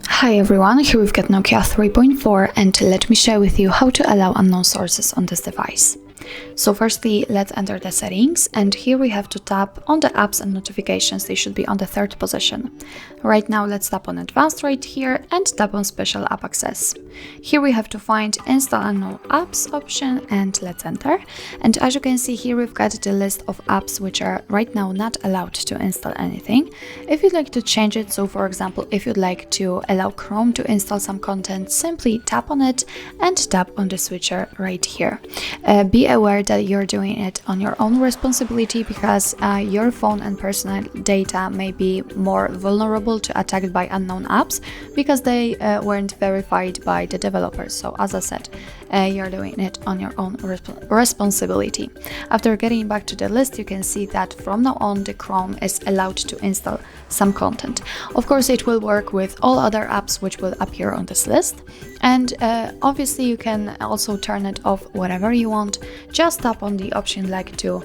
Hi everyone, here we've got NOKIA 3.4 and let me share with you how to allow unknown sources on this device. So firstly, let's enter the settings, and here we have to tap on the apps and notifications. They should be on the third position. Right now let's tap on advanced right here and tap on special app access. Here we have to find install unknown apps option and let's enter. And as you can see here, we've got the list of apps which are right now not allowed to install anything. If you'd like to change it, so for example, if you'd like to allow Chrome to install some content, simply tap on it and tap on the switcher right here. Be aware that you're doing it on your own responsibility, because your phone and personal data may be more vulnerable to attacked by unknown apps because they weren't verified by the developers. So as I said, you're doing it on your own responsibility. After getting back to the list, you can see that from now on the Chrome is allowed to install some content. Of course, it will work with all other apps which will appear on this list, and obviously you can also turn it off whenever you want. Just tap on the option like to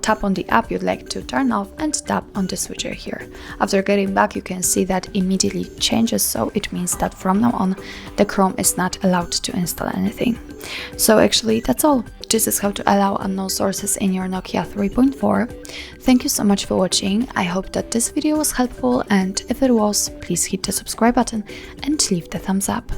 tap on the app you'd like to turn off and tap on the switcher here. After getting back, you can see that immediately changes, so it means that from now on the Chrome is not allowed to install anything. So actually that's all. This is how to allow unknown sources in your NOKIA 3.4. Thank you so much for watching. I hope that this video was helpful, and if it was, please hit the subscribe button and leave the thumbs up.